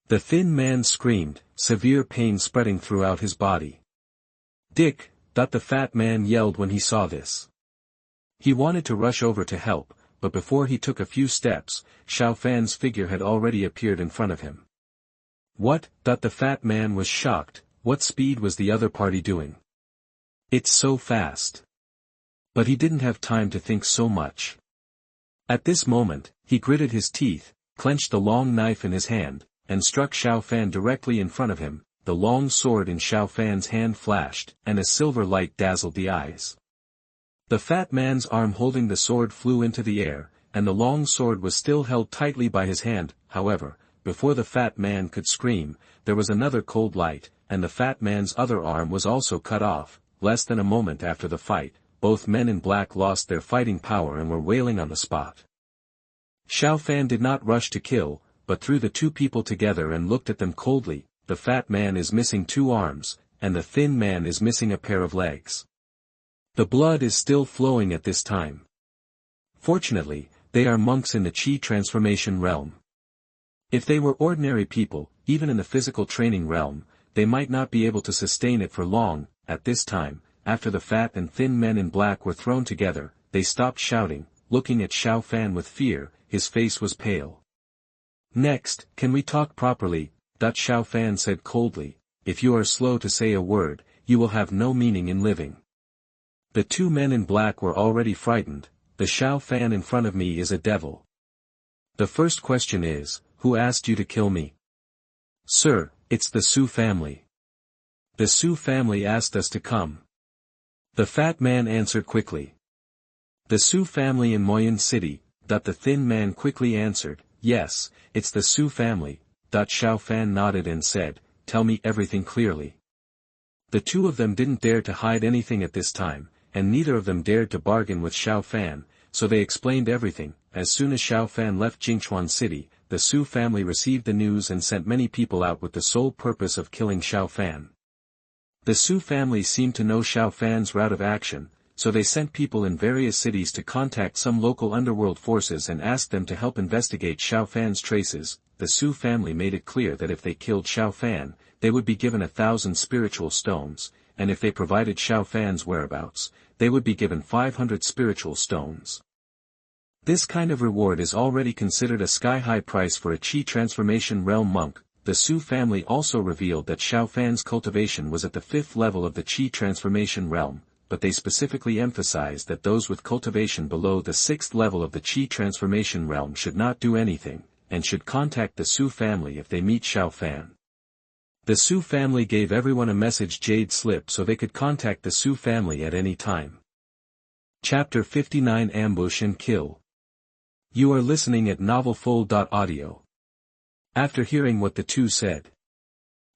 The thin man screamed, severe pain spreading throughout his body. "Dick!" The fat man yelled when he saw this. He wanted to rush over to help, but before he took a few steps, Xiao Fan's figure had already appeared in front of him. "What?" The fat man was shocked. What speed was the other party doing? "It's so fast." But he didn't have time to think so much. At this moment, he gritted his teeth, clenched the long knife in his hand, and struck Xiao Fan directly in front of him. The long sword in Xiao Fan's hand flashed, and a silver light dazzled the eyes. The fat man's arm holding the sword flew into the air, and the long sword was still held tightly by his hand. However, before the fat man could scream, there was another cold light, and the fat man's other arm was also cut off. Less than a moment after the fight, both men in black lost their fighting power and were wailing on the spot. Xiao Fan did not rush to kill, but threw the two people together and looked at them coldly. The fat man is missing two arms, and the thin man is missing a pair of legs. The blood is still flowing at this time. Fortunately, they are monks in the Qi transformation realm. If they were ordinary people, even in the physical training realm, they might not be able to sustain it for long. At this time, after the fat and thin men in black were thrown together, they stopped shouting, looking at Xiao Fan with fear. His face was pale. "Next, can we talk properly?" Xiao Fan said coldly. "If you are slow to say a word, you will have no meaning in living." The two men in black were already frightened. "The Xiao Fan in front of me is a devil. The first question is, who asked you to kill me?" "Sir, it's the Su family. The Su family asked us to come." The fat man answered quickly. The Su family in Moyan City, the thin man quickly answered, yes, it's the Su family. Xiao Fan nodded and said, tell me everything clearly. The two of them didn't dare to hide anything at this time, and neither of them dared to bargain with Xiao Fan, so they explained everything. As soon as Xiao Fan left Jingchuan City, the Su family received the news and sent many people out with the sole purpose of killing Xiao Fan. The Su family seemed to know Xiao Fan's route of action, so they sent people in various cities to contact some local underworld forces and ask them to help investigate Xiao Fan's traces. The Su family made it clear that if they killed Xiao Fan, they would be given 1,000 spiritual stones, and if they provided Xiao Fan's whereabouts, they would be given 500 spiritual stones. This kind of reward is already considered a sky-high price for a Qi transformation realm monk. The Su family also revealed that Xiao Fan's cultivation was at the 5th level of the Qi transformation realm, but they specifically emphasized that those with cultivation below the 6th level of the Qi transformation realm should not do anything, and should contact the Su family if they meet Xiao Fan. The Su family gave everyone a message jade slip so they could contact the Su family at any time. Chapter 59 Ambush and Kill. You are listening at novelfull.audio. After hearing what the two said,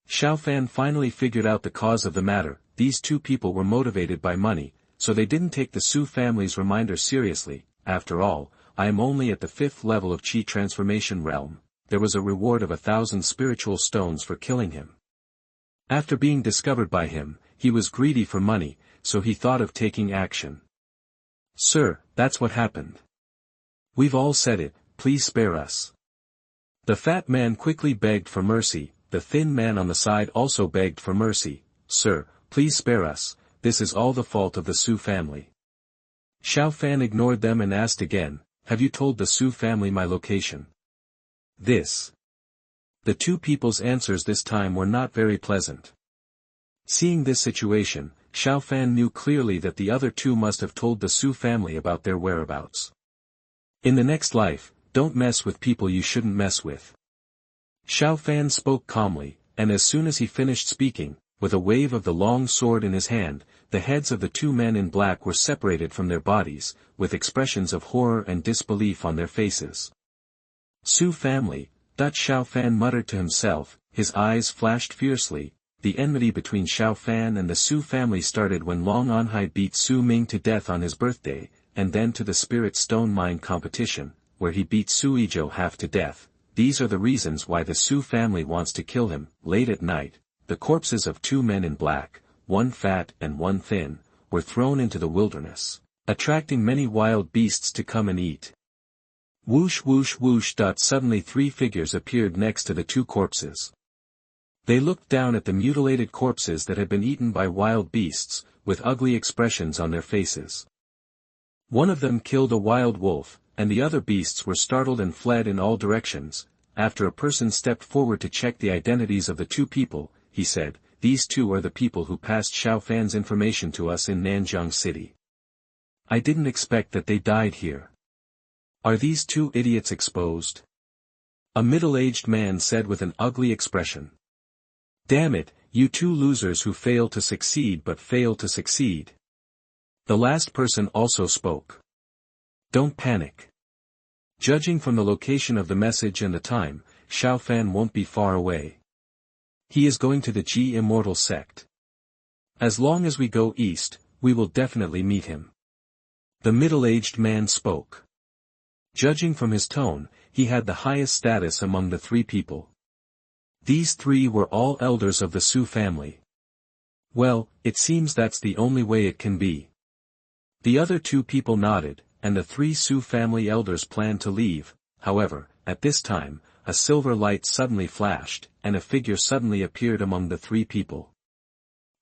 Xiao Fan finally figured out the cause of the matter. These two people were motivated by money, so they didn't take the Su family's reminder seriously. After all, I am only at the 5th level of Qi transformation realm. There was a reward of 1,000 spiritual stones for killing him. After being discovered by him, he was greedy for money, so he thought of taking action. Sir, that's what happened. We've all said it, please spare us. The fat man quickly begged for mercy. The thin man on the side also begged for mercy. Sir, please spare us, this is all the fault of the Su family. Xiao Fan ignored them and asked again, have you told the Su family my location? The two people's answers this time were not very pleasant. Seeing this situation, Xiao Fan knew clearly that the other two must have told the Su family about their whereabouts. In the next life, don't mess with people you shouldn't mess with. Xiao Fan spoke calmly, and as soon as he finished speaking, with a wave of the long sword in his hand, the heads of the two men in black were separated from their bodies, with expressions of horror and disbelief on their faces. Su family, Xiao Fan muttered to himself, his eyes flashed fiercely. The enmity between Xiao Fan and the Su family started when Long Anhai beat Su Ming to death on his birthday, and then to the Spirit Stone Mine competition, where he beat Su Izhou half to death. These are the reasons why the Su family wants to kill him. Late at night, the corpses of two men in black, one fat and one thin, were thrown into the wilderness, attracting many wild beasts to come and eat. Whoosh whoosh whoosh. Suddenly 3 figures appeared next to the 2 corpses. They looked down at the mutilated corpses that had been eaten by wild beasts, with ugly expressions on their faces. One of them killed a wild wolf, and the other beasts were startled and fled in all directions. After a person stepped forward to check the identities of the 2 people, he said, these 2 are the people who passed Xiao Fan's information to us in Nanjiang City. I didn't expect that they died here. Are these 2 idiots exposed? A middle-aged man said with an ugly expression. Damn it, you 2 losers who fail to succeed but fail to succeed. The last person also spoke. Don't panic. Judging from the location of the message and the time, Xiao Fan won't be far away. He is going to the Immortal sect. As long as we go east, we will definitely meet him. The middle-aged man spoke. Judging from his tone, he had the highest status among the 3 people. These 3 were all elders of the Su family. Well, it seems that's the only way it can be. The other 2 people nodded, and the 3 Su family elders planned to leave. However, at this time, a silver light suddenly flashed, and a figure suddenly appeared among the 3 people.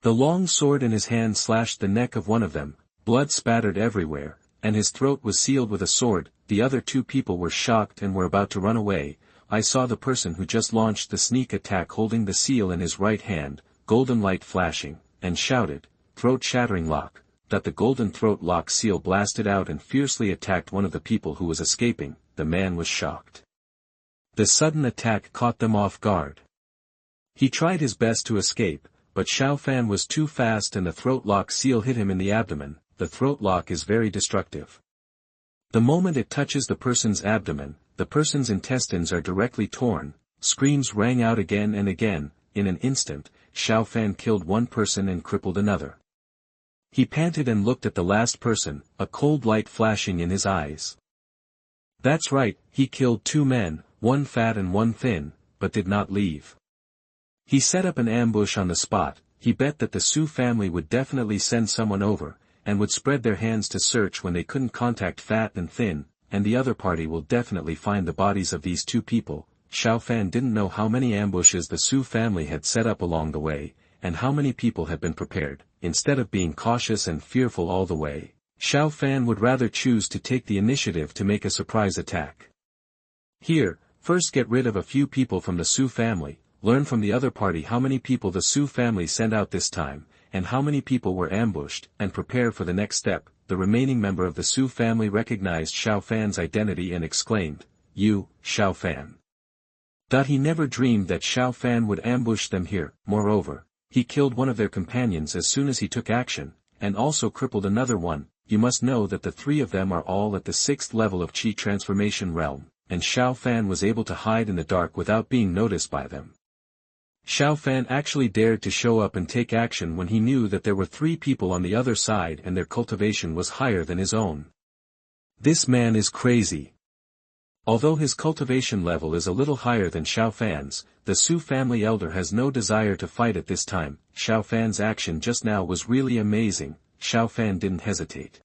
The long sword in his hand slashed the neck of one of them, blood spattered everywhere, and his throat was sealed with a sword. The other 2 people were shocked and were about to run away. I saw the person who just launched the sneak attack holding the seal in his right hand, golden light flashing, and shouted, throat-shattering lock. That the golden throat lock seal blasted out and fiercely attacked one of the people who was escaping. The man was shocked. The sudden attack caught them off guard. He tried his best to escape, but Xiao Fan was too fast and the throat lock seal hit him in the abdomen. The throat lock is very destructive. The moment it touches the person's abdomen, the person's intestines are directly torn. Screams rang out again and again. In an instant, Xiao Fan killed one person and crippled another. He panted and looked at the last person, a cold light flashing in his eyes. That's right, he killed 2 men, one fat and one thin, but did not leave. He set up an ambush on the spot. He bet that the Su family would definitely send someone over, and would spread their hands to search when they couldn't contact fat and thin, and the other party will definitely find the bodies of these 2 people. Xiao Fan didn't know how many ambushes the Su family had set up along the way, and how many people had been prepared. Instead of being cautious and fearful all the way, Xiao Fan would rather choose to take the initiative to make a surprise attack. Here, first get rid of a few people from the Su family, learn from the other party how many people the Su family sent out this time, and how many people were ambushed, and prepare for the next step. The remaining member of the Su family recognized Xiao Fan's identity and exclaimed, "You, Xiao Fan." He never dreamed that Xiao Fan would ambush them here. Moreover, he killed one of their companions as soon as he took action, and also crippled another one. You must know that the 3 of them are all at the 6th level of Qi transformation realm, and Xiao Fan was able to hide in the dark without being noticed by them. Xiao Fan actually dared to show up and take action when he knew that there were 3 people on the other side and their cultivation was higher than his own. This man is crazy. Although his cultivation level is a little higher than Xiao Fan's, the Su family elder has no desire to fight at this time. Xiao Fan's action just now was really amazing. Xiao Fan didn't hesitate.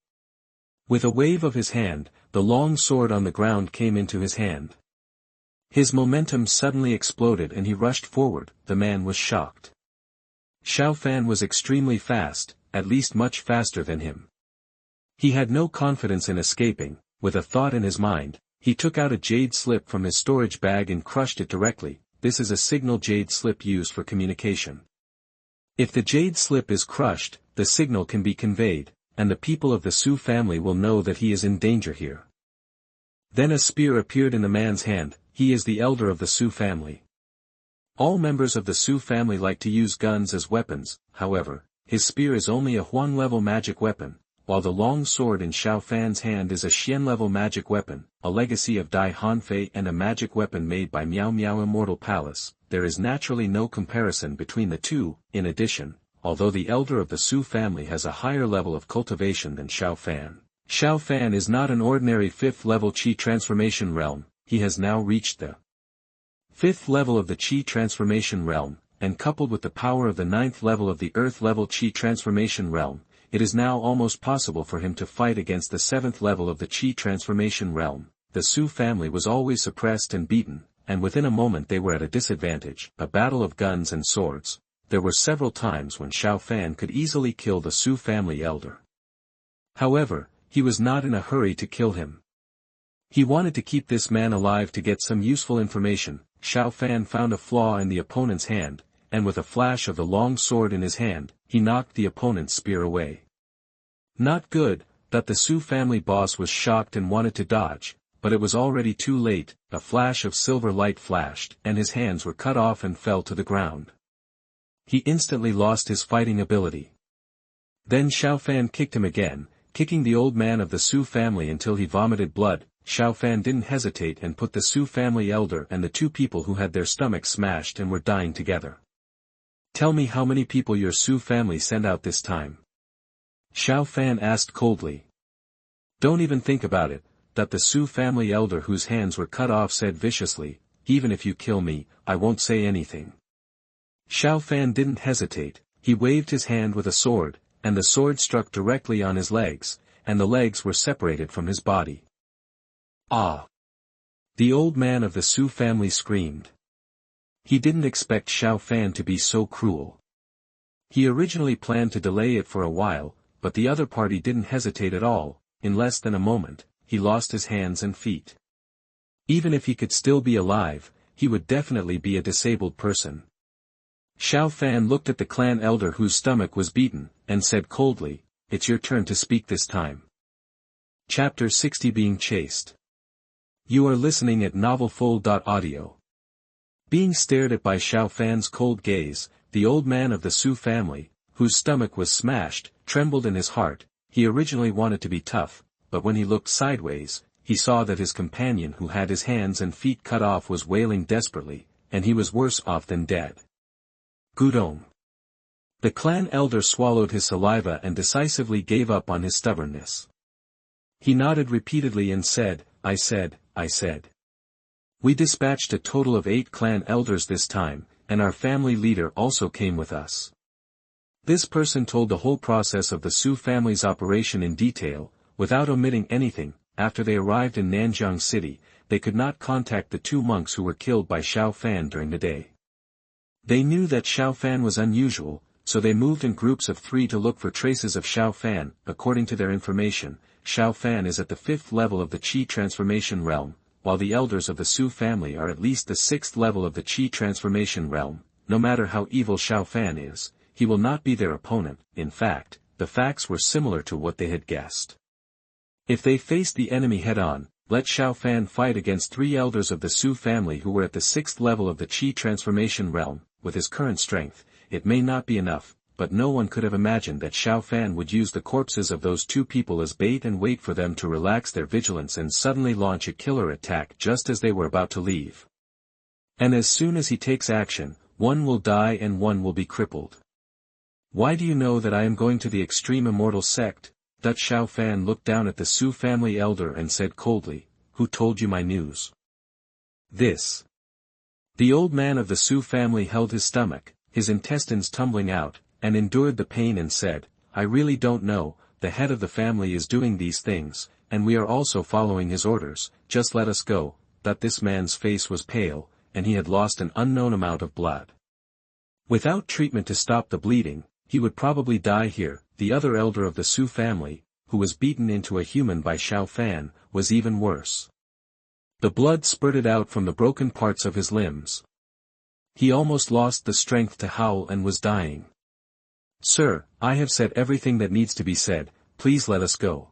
With a wave of his hand, the long sword on the ground came into his hand. His momentum suddenly exploded and he rushed forward. The man was shocked. Xiao Fan was extremely fast, at least much faster than him. He had no confidence in escaping. With a thought in his mind, he took out a jade slip from his storage bag and crushed it directly. This is a signal jade slip used for communication. If the jade slip is crushed, the signal can be conveyed, and the people of the Su family will know that he is in danger here. Then a spear appeared in the man's hand. He is the elder of the Su family. All members of the Su family like to use guns as weapons. However, his spear is only a Huan-level magic weapon, while the long sword in Xiao Fan's hand is a Xian-level magic weapon, a legacy of Dai Hanfei and a magic weapon made by Miao Miao Immortal Palace. There is naturally no comparison between the two. In addition, although the elder of the Su family has a higher level of cultivation than Xiao Fan is not an ordinary 5th level Qi transformation realm. He has now reached the 5th level of the Qi transformation realm, and coupled with the power of the 9th level of the Earth level Qi transformation realm, it is now almost possible for him to fight against the 7th level of the Qi transformation realm. The Su family was always suppressed and beaten, and within a moment they were at a disadvantage. A battle of guns and swords. There were several times when Xiao Fan could easily kill the Su family elder. However, he was not in a hurry to kill him. He wanted to keep this man alive to get some useful information. Xiao Fan found a flaw in the opponent's hand, and with a flash of the long sword in his hand, he knocked the opponent's spear away. Not good. The Su family boss was shocked and wanted to dodge, but it was already too late. A flash of silver light flashed, and his hands were cut off and fell to the ground. He instantly lost his fighting ability. Then Xiao Fan kicked him again, kicking the old man of the Su family until he vomited blood. Xiao Fan didn't hesitate and put the Su family elder and the 2 people who had their stomachs smashed and were dying together. Tell me how many people your Su family sent out this time. Xiao Fan asked coldly. Don't even think about it. The Su family elder whose hands were cut off said viciously, even if you kill me, I won't say anything. Xiao Fan didn't hesitate. He waved his hand with a sword, and the sword struck directly on his legs, and the legs were separated from his body. Ah! The old man of the Su family screamed. He didn't expect Xiao Fan to be so cruel. He originally planned to delay it for a while, but the other party didn't hesitate at all. In less than a moment, he lost his hands and feet. Even if he could still be alive, he would definitely be a disabled person. Xiao Fan looked at the clan elder whose stomach was beaten, and said coldly, "It's your turn to speak this time." Chapter 60 Being Chased. You are listening at NovelFull.audio. Being stared at by Xiao Fan's cold gaze, the old man of the Su family, whose stomach was smashed, trembled in his heart. He originally wanted to be tough, but when he looked sideways, he saw that his companion who had his hands and feet cut off was wailing desperately, and he was worse off than dead. Gudong. The clan elder swallowed his saliva and decisively gave up on his stubbornness. He nodded repeatedly and said, I said. We dispatched a total of 8 clan elders this time, and our family leader also came with us. This person told the whole process of the Su family's operation in detail, without omitting anything. After they arrived in Nanjiang City, they could not contact the 2 monks who were killed by Xiao Fan during the day. They knew that Xiao Fan was unusual, so they moved in groups of 3 to look for traces of Xiao Fan. According to their information, Xiao Fan is at the 5th level of the Qi transformation realm, while the elders of the Su family are at least the 6th level of the Qi transformation realm. No matter how evil Xiao Fan is, he will not be their opponent. In fact, the facts were similar to what they had guessed. If they faced the enemy head-on, let Xiao Fan fight against 3 elders of the Su family who were at the 6th level of the Qi transformation realm. With his current strength, it may not be enough, but no one could have imagined that Xiao Fan would use the corpses of those 2 people as bait and wait for them to relax their vigilance and suddenly launch a killer attack just as they were about to leave. And as soon as he takes action, one will die and one will be crippled. Why do you know that I am going to the extreme Immortal Sect? Xiao Fan looked down at the Su family elder and said coldly, Who told you my news? This. The old man of the Su family held his stomach, his intestines tumbling out, and endured the pain and said, I really don't know, the head of the family is doing these things, and we are also following his orders, just let us go. This man's face was pale, and he had lost an unknown amount of blood. Without treatment to stop the bleeding, he would probably die here. The other elder of the Su family, who was beaten into a human by Xiao Fan, was even worse. The blood spurted out from the broken parts of his limbs. He almost lost the strength to howl and was dying. Sir, I have said everything that needs to be said, please let us go.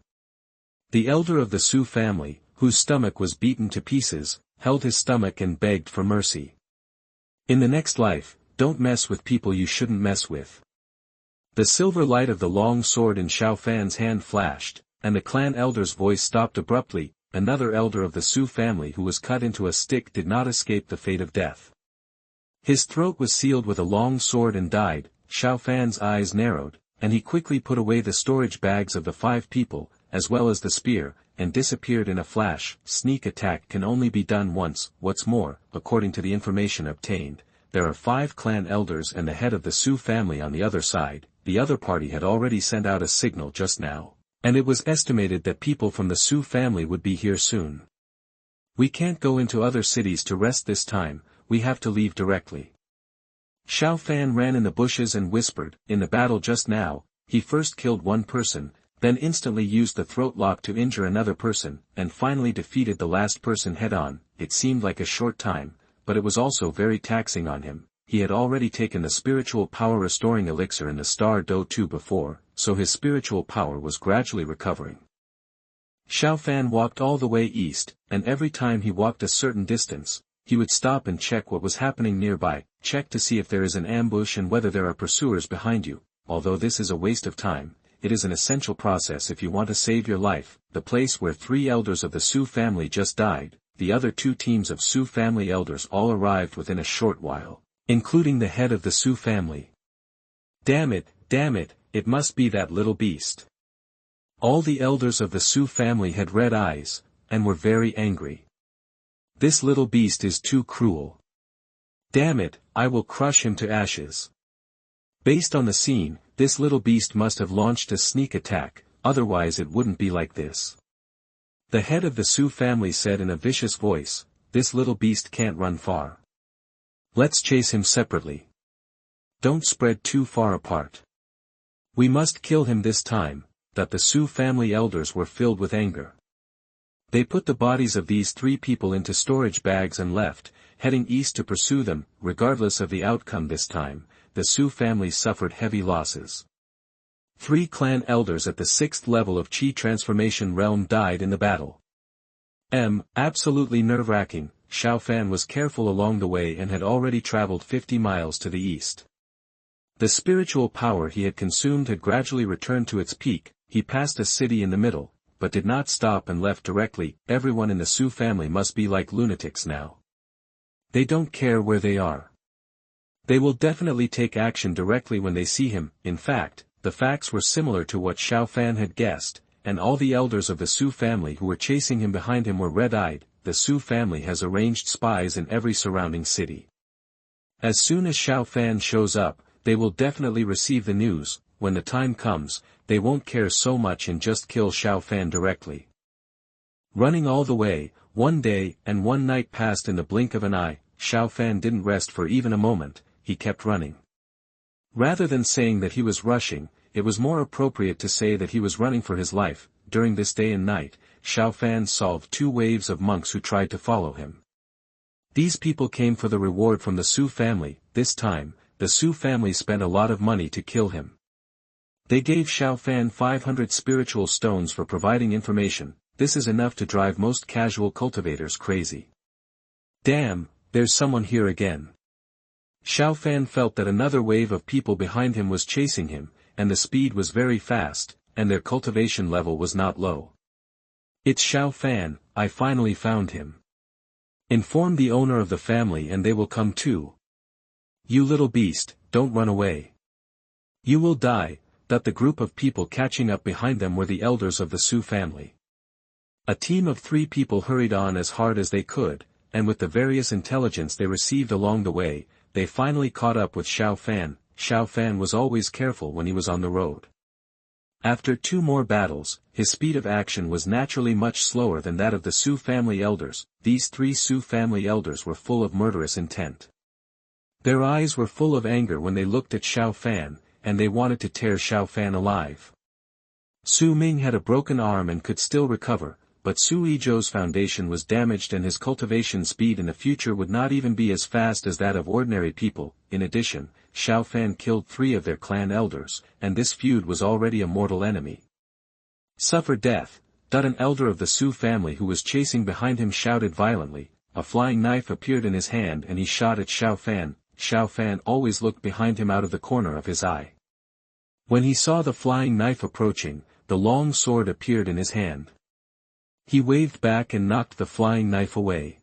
The elder of the Su family, whose stomach was beaten to pieces, held his stomach and begged for mercy. In the next life, don't mess with people you shouldn't mess with. The silver light of the long sword in Xiao Fan's hand flashed, and the clan elder's voice stopped abruptly. Another elder of the Su family who was cut into a stick did not escape the fate of death. His throat was sealed with a long sword and died. Xiao Fan's eyes narrowed, and he quickly put away the storage bags of the 5 people, as well as the spear, and disappeared in a flash. Sneak attack can only be done once. What's more, according to the information obtained, there are 5 clan elders and the head of the Su family on the other side. The other party had already sent out a signal just now, and it was estimated that people from the Su family would be here soon. We can't go into other cities to rest this time, we have to leave directly. Xiao Fan ran in the bushes and whispered, in the battle just now, he first killed 1 person, then instantly used the throat lock to injure another person, and finally defeated the last person head-on. It seemed like a short time, but it was also very taxing on him. He had already taken the spiritual power restoring elixir in the Star Do 2 before, so his spiritual power was gradually recovering. Xiao Fan walked all the way east, and every time he walked a certain distance, he would stop and check what was happening nearby, check to see if there is an ambush and whether there are pursuers behind you. Although this is a waste of time, it is an essential process if you want to save your life. The place where 3 elders of the Su family just died, the other 2 teams of Su family elders all arrived within a short while, including the head of the Su family. Damn it, it must be that little beast. All the elders of the Su family had red eyes, and were very angry. This little beast is too cruel. Damn it, I will crush him to ashes. Based on the scene, this little beast must have launched a sneak attack, otherwise it wouldn't be like this. The head of the Su family said in a vicious voice, this little beast can't run far. Let's chase him separately. Don't spread too far apart. We must kill him this time. That the Su family elders were filled with anger. They put the bodies of these 3 people into storage bags and left, heading east to pursue them. Regardless of the outcome this time, the Su family suffered heavy losses. 3 clan elders at the 6th level of Qi transformation realm died in the battle. Absolutely nerve-wracking. Xiao Fan was careful along the way and had already traveled 50 miles to the east. The spiritual power he had consumed had gradually returned to its peak. He passed a city in the middle, but did not stop and left directly. Everyone in the Su family must be like lunatics now. They don't care where they are. They will definitely take action directly when they see him. In fact, the facts were similar to what Xiao Fan had guessed, and all the elders of the Su family who were chasing him behind him were red-eyed. The Su family has arranged spies in every surrounding city. As soon as Xiao Fan shows up, they will definitely receive the news. When the time comes, they won't care so much and just kill Xiao Fan directly. Running all the way, one day and one night passed in the blink of an eye. Xiao Fan didn't rest for even a moment, he kept running. Rather than saying that he was rushing, it was more appropriate to say that he was running for his life. During this day and night, Xiao Fan solved 2 waves of monks who tried to follow him. These people came for the reward from the Su family. This time, the Su family spent a lot of money to kill him. They gave Xiao Fan 500 spiritual stones for providing information. This is enough to drive most casual cultivators crazy. Damn, there's someone here again. Xiao Fan felt that another wave of people behind him was chasing him, and the speed was very fast, and their cultivation level was not low. It's Xiao Fan, I finally found him. Inform the owner of the family and they will come too. You little beast, don't run away. You will die. That the group of people catching up behind them were the elders of the Su family. A team of 3 people hurried on as hard as they could, and with the various intelligence they received along the way, they finally caught up with Xiao Fan. Xiao Fan was always careful when he was on the road. After 2 more battles, his speed of action was naturally much slower than that of the Su family elders. These 3 Su family elders were full of murderous intent. Their eyes were full of anger when they looked at Xiao Fan, and they wanted to tear Xiao Fan alive. Su Ming had a broken arm and could still recover, but Su Yizhou's foundation was damaged and his cultivation speed in the future would not even be as fast as that of ordinary people. In addition, Xiao Fan killed 3 of their clan elders, and this feud was already a mortal enemy. Suffer death. An elder of the Su family who was chasing behind him shouted violently. A flying knife appeared in his hand and he shot at Xiao Fan. Xiao Fan always looked behind him out of the corner of his eye. When he saw the flying knife approaching, the long sword appeared in his hand. He waved back and knocked the flying knife away.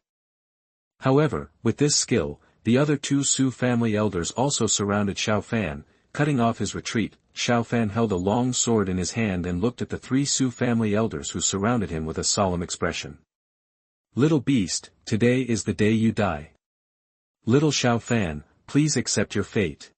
However, with this skill, the other 2 Su family elders also surrounded Xiao Fan, cutting off his retreat. Xiao Fan held a long sword in his hand and looked at the 3 Su family elders who surrounded him with a solemn expression. Little beast, today is the day you die. Little Xiao Fan, please accept your fate.